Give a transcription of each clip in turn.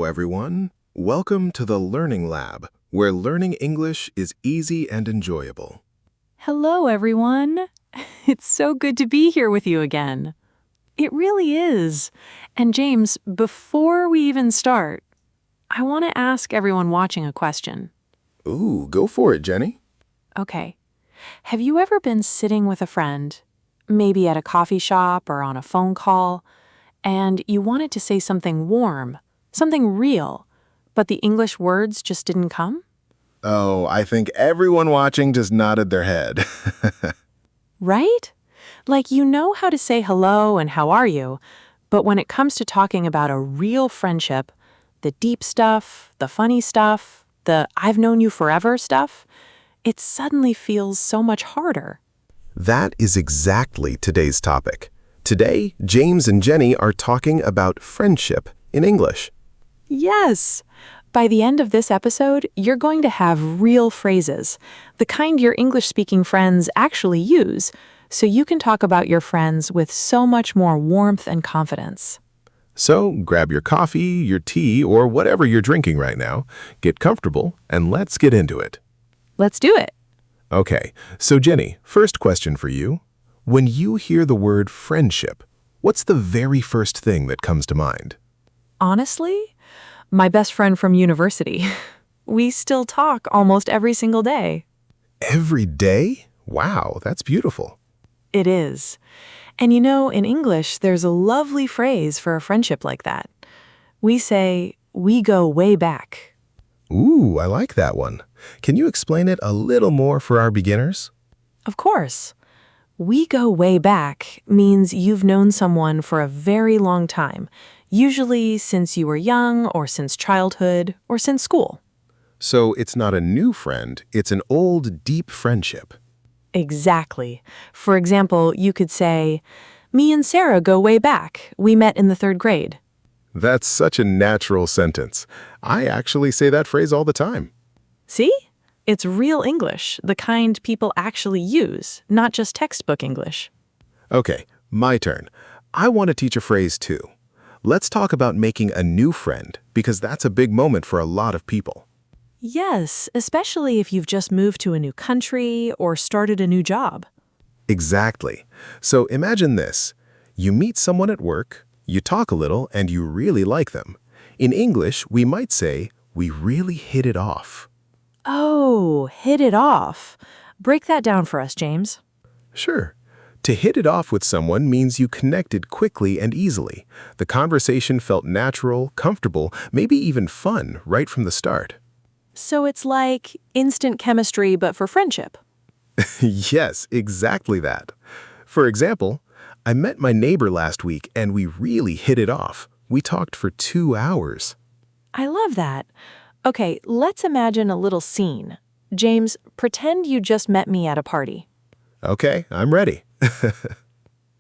everyone. Welcome to the Learning Lab, where learning English is easy and enjoyable. Hello, everyone. It's so good to be here with you again. It really is. And James, before we even start, I want to ask everyone watching a question. Ooh, go for it, Jenny. Okay. Have you ever been sitting with a friend, maybe at a coffee shop or on a phone call, and you wanted to say something warm, something real, but the English words just didn't come? Oh, I think everyone watching just nodded their head. Right? Like you know how to say hello and how are you, but when it comes to talking about a real friendship, the deep stuff, the funny stuff, the I've known you forever stuff, it suddenly feels so much harder. That is exactly today's topic. Today, James and Jenny are talking about friendship in English. Yes! By the end of this episode, you're going to have real phrases, the kind your English-speaking friends actually use, so you can talk about your friends with so much more warmth and confidence. So grab your coffee, your tea, or whatever you're drinking right now, get comfortable, and let's get into it. Let's do it! Okay, so Jenny, first question for you. When you hear the word friendship, what's the very first thing that comes to mind? Honestly, my best friend from university. We still talk almost every single day. Every day? Wow, that's beautiful. It is. And you know, in English, there's a lovely phrase for a friendship like that. We say, we go way back. Ooh, I like that one. Can you explain it a little more for our beginners? Of course. We go way back means you've known someone for a very long time, usually since you were young or since childhood or since school. So it's not a new friend, it's an old, deep friendship. Exactly. For example, you could say, me and Sarah go way back. We met in the 3rd grade. That's such a natural sentence. I actually say that phrase all the time. See? It's real English, the kind people actually use, not just textbook English. Okay, my turn. I want to teach a phrase too. Let's talk about making a new friend, because that's a big moment for a lot of people. Yes, especially if you've just moved to a new country or started a new job. Exactly. So imagine this. You meet someone at work, you talk a little, and you really like them. In English, we might say, we really hit it off. Oh, hit it off. Break that down for us, James. Sure. To hit it off with someone means you connected quickly and easily. The conversation felt natural, comfortable, maybe even fun right from the start. So it's like instant chemistry, but for friendship. Yes, exactly that. For example, I met my neighbor last week and we really hit it off. We talked for 2 hours. I love that. Okay, let's imagine a little scene. James, pretend you just met me at a party. Okay, I'm ready.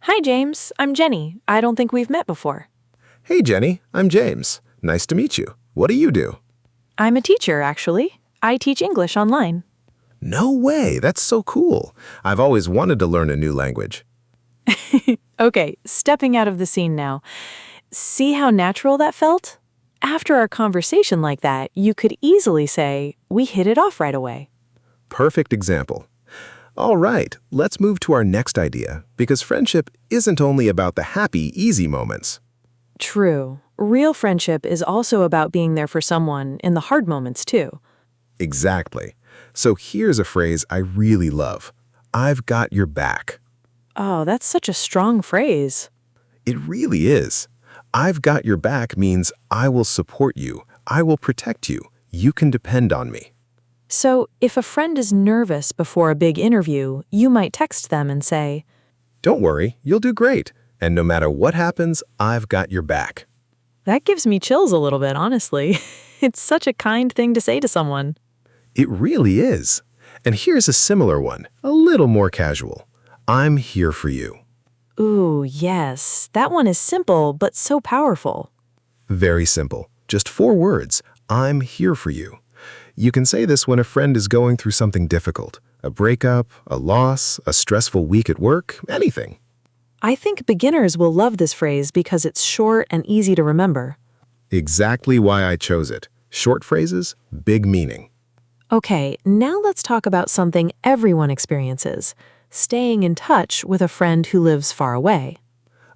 Hi, James. I'm Jenny. I don't think we've met before. Hey, Jenny, I'm James. Nice to meet you. What do you do? I'm a teacher, actually. I teach English online. No way, that's so cool. I've always wanted to learn a new language. Okay, stepping out of the scene now. See how natural that felt? After our conversation like that, you could easily say, we hit it off right away. Perfect example. All right, let's move to our next idea, because friendship isn't only about the happy, easy moments. True. Real friendship is also about being there for someone in the hard moments, too. Exactly. So here's a phrase I really love. I've got your back. Oh, that's such a strong phrase. It really is. I've got your back means I will support you. I will protect you. You can depend on me. So, if a friend is nervous before a big interview, you might text them and say, Don't worry, you'll do great. And no matter what happens, I've got your back. that gives me chills a little bit, honestly. It's such a kind thing to say to someone. It really is. And here's a similar one, a little more casual. I'm here for you. Ooh, yes. That one is simple, but so powerful. Very simple. Just 4 words. I'm here for you. You can say this when a friend is going through something difficult. A breakup, a loss, a stressful week at work, anything. I think beginners will love this phrase because it's short and easy to remember. Exactly why I chose it. Short phrases, big meaning. Okay, now let's talk about something everyone experiences: staying in touch with a friend who lives far away.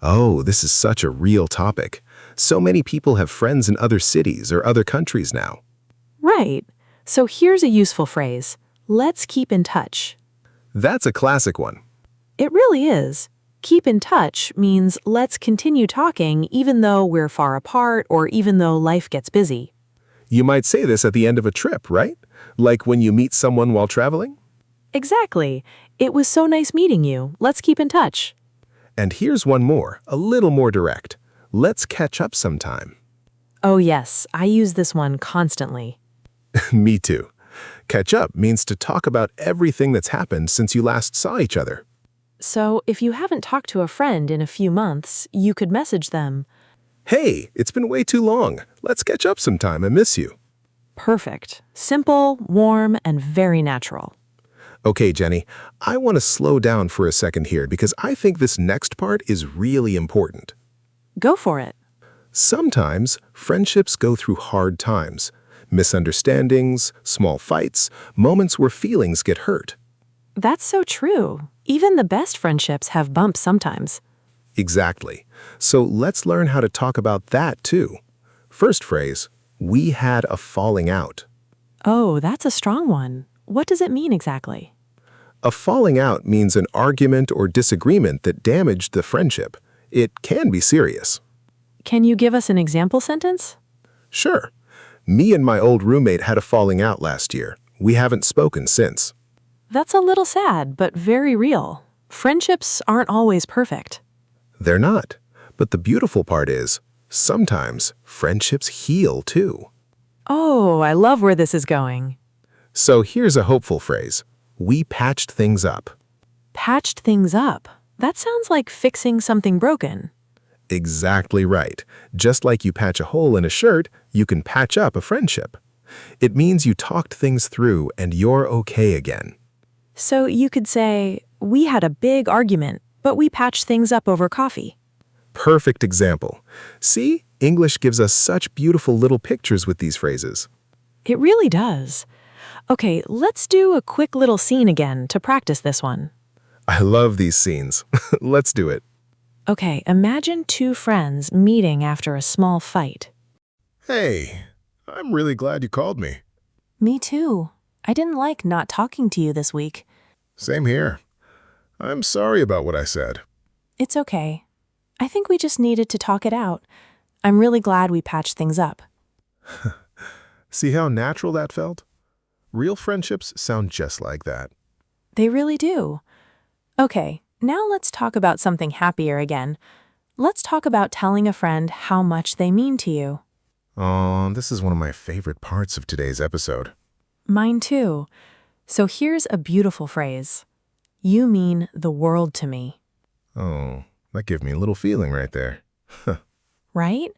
Oh, this is such a real topic. So many people have friends in other cities or other countries now. Right. So here's a useful phrase: let's keep in touch. That's a classic one. It really is. Keep in touch means let's continue talking even though we're far apart or even though life gets busy. You might say this at the end of a trip, right? Like when you meet someone while traveling? Exactly. It was so nice meeting you. Let's keep in touch. And here's one more, a little more direct. Let's catch up sometime. Oh, yes, I use this one constantly. Me too. Catch up means to talk about everything that's happened since you last saw each other. So, if you haven't talked to a friend in a few months, you could message them. Hey, it's been way too long. Let's catch up sometime. I miss you. Perfect. Simple, warm, and very natural. Okay, Jenny, I want to slow down for a second here because I think this next part is really important. Go for it. Sometimes friendships go through hard times, misunderstandings, small fights, moments where feelings get hurt. That's so true. Even the best friendships have bumps sometimes. Exactly. So let's learn how to talk about that too. First phrase, we had a falling out. Oh, that's a strong one. What does it mean exactly? A falling out means an argument or disagreement that damaged the friendship. It can be serious. Can you give us an example sentence? Sure. Me and my old roommate had a falling out last year. We haven't spoken since. That's a little sad, but very real. Friendships aren't always perfect. They're not. But the beautiful part is, sometimes friendships heal too. Oh, I love where this is going. So here's a hopeful phrase. We patched things up. Patched things up. That sounds like fixing something broken. Exactly right. Just like you patch a hole in a shirt, you can patch up a friendship. It means you talked things through and you're okay again. So you could say, we had a big argument, but we patched things up over coffee. Perfect example. See, English gives us such beautiful little pictures with these phrases. It really does. Okay, let's do a quick little scene again to practice this one. I love these scenes. Let's do it. Okay, imagine two friends meeting after a small fight. Hey, I'm really glad you called me. Me too. I didn't like not talking to you this week. Same here. I'm sorry about what I said. It's okay. I think we just needed to talk it out. I'm really glad we patched things up. See how natural that felt? Real friendships sound just like that. They really do. Okay, now let's talk about something happier again. Let's talk about telling a friend how much they mean to you. Oh, this is one of my favorite parts of today's episode. Mine too. So here's a beautiful phrase. You mean the world to me. Oh, that gave me a little feeling right there. Right?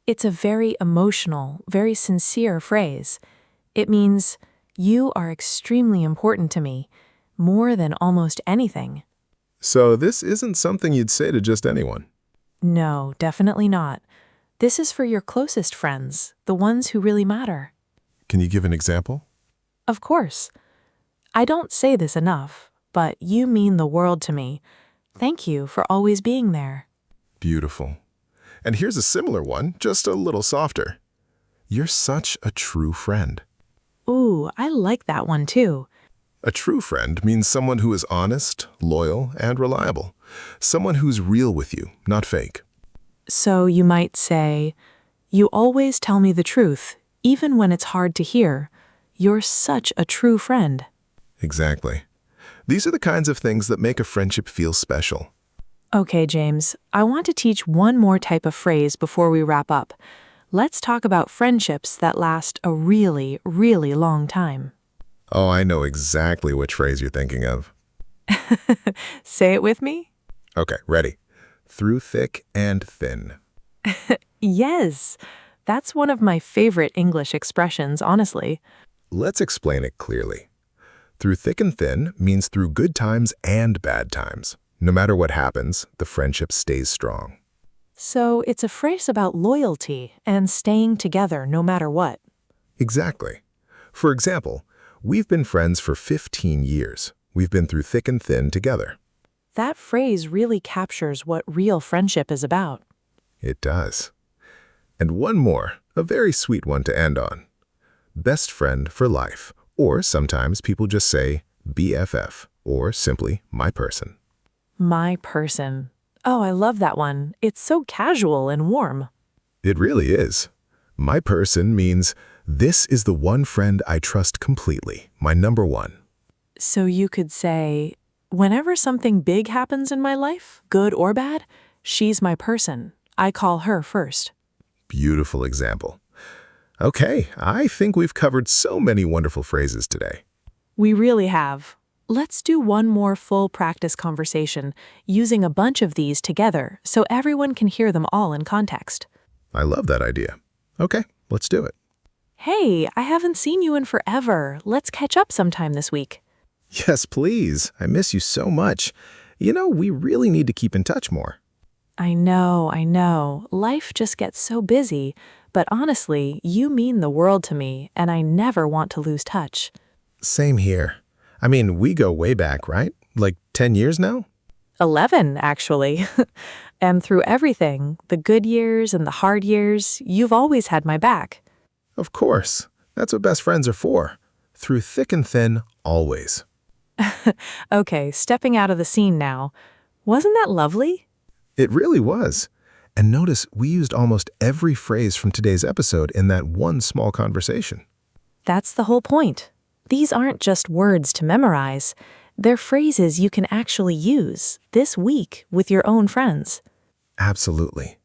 It's a very emotional, very sincere phrase. It means, you are extremely important to me, more than almost anything. So this isn't something you'd say to just anyone? No, definitely not. This is for your closest friends, the ones who really matter. Can you give an example? Of course. I don't say this enough, but you mean the world to me. Thank you for always being there. Beautiful. And here's a similar one, just a little softer. You're such a true friend. Ooh, I like that one too. A true friend means someone who is honest, loyal, and reliable. Someone who's real with you, not fake. So you might say, you always tell me the truth, even when it's hard to hear. You're such a true friend. Exactly. These are the kinds of things that make a friendship feel special. Okay, James, I want to teach one more type of phrase before we wrap up. Let's talk about friendships that last a really, really long time. Oh, I know exactly which phrase you're thinking of. Say it with me. Okay, ready. Through thick and thin. Yes, that's one of my favorite English expressions, honestly. Let's explain it clearly. Through thick and thin means through good times and bad times. No matter what happens, the friendship stays strong. So it's a phrase about loyalty and staying together no matter what. Exactly. For example, we've been friends for 15 years. We've been through thick and thin together. That phrase really captures what real friendship is about. It does. And one more, a very sweet one to end on. Best friend for life, or sometimes people just say BFF, or simply my person. My person. Oh, I love that one. It's so casual and warm. It really is. My person means this is the one friend I trust completely, my number one. So you could say, whenever something big happens in my life, good or bad, she's my person. I call her first. Beautiful example. Okay, I think we've covered so many wonderful phrases today. We really have. Let's do one more full practice conversation using a bunch of these together so everyone can hear them all in context. I love that idea. Okay, let's do it. Hey, I haven't seen you in forever. Let's catch up sometime this week. Yes, please. I miss you so much. We really need to keep in touch more. I know. Life just gets so busy. But honestly, you mean the world to me, and I never want to lose touch. Same here. I mean, we go way back, right? Like 10 years now? 11, actually. And through everything, the good years and the hard years, you've always had my back. Of course. That's what best friends are for. Through thick and thin, always. Okay, stepping out of the scene now. Wasn't that lovely? It really was. And notice we used almost every phrase from today's episode in that one small conversation. That's the whole point. These aren't just words to memorize. They're phrases you can actually use this week with your own friends. Absolutely.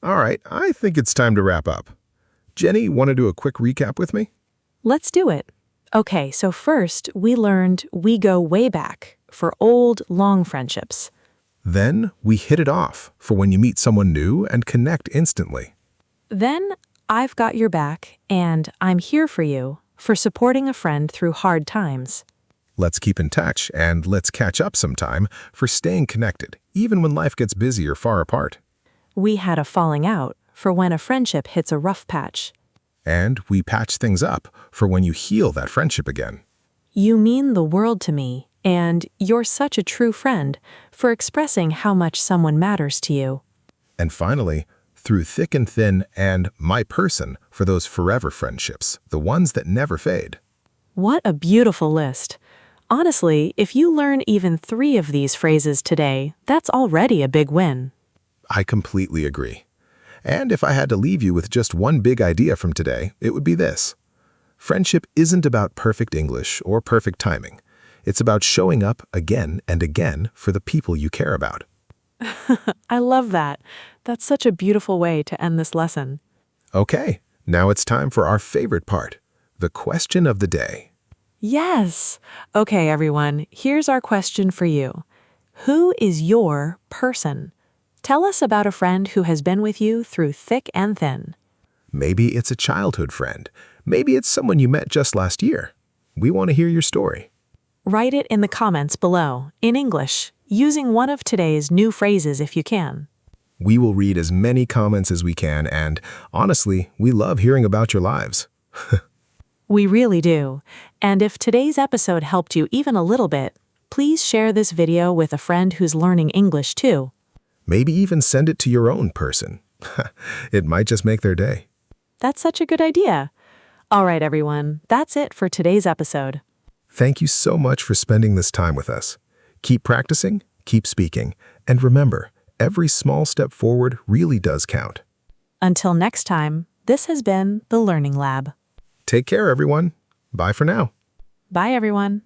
All right, I think it's time to wrap up. Jenny, want to do a quick recap with me? Let's do it. Okay, so first we learned we go way back for old, long friendships. Then we hit it off for when you meet someone new and connect instantly. Then I've got your back and I'm here for you for supporting a friend through hard times. Let's keep in touch and let's catch up sometime for staying connected, even when life gets busy or far apart. We had a falling out for when a friendship hits a rough patch. And we patch things up for when you heal that friendship again. You mean the world to me, and you're such a true friend for expressing how much someone matters to you. And finally, through thick and thin and my person for those forever friendships, the ones that never fade. What a beautiful list. Honestly, if you learn even 3 of these phrases today, that's already a big win. I completely agree. And if I had to leave you with just one big idea from today, it would be this. Friendship isn't about perfect English or perfect timing. It's about showing up again and again for the people you care about. I love that. That's such a beautiful way to end this lesson. Okay, now it's time for our favorite part, the question of the day. Yes! Okay, everyone, here's our question for you. Who is your person? Tell us about a friend who has been with you through thick and thin. Maybe it's a childhood friend. Maybe it's someone you met just last year. We want to hear your story. Write it in the comments below, in English, using one of today's new phrases if you can. We will read as many comments as we can, and honestly, we love hearing about your lives. We really do. And if today's episode helped you even a little bit, please share this video with a friend who's learning English too. Maybe even send it to your own person. It might just make their day. That's such a good idea. All right, everyone, that's it for today's episode. Thank you so much for spending this time with us. Keep practicing, keep speaking, and remember, every small step forward really does count. Until next time, this has been the Learning Lab. Take care, everyone. Bye for now. Bye, everyone.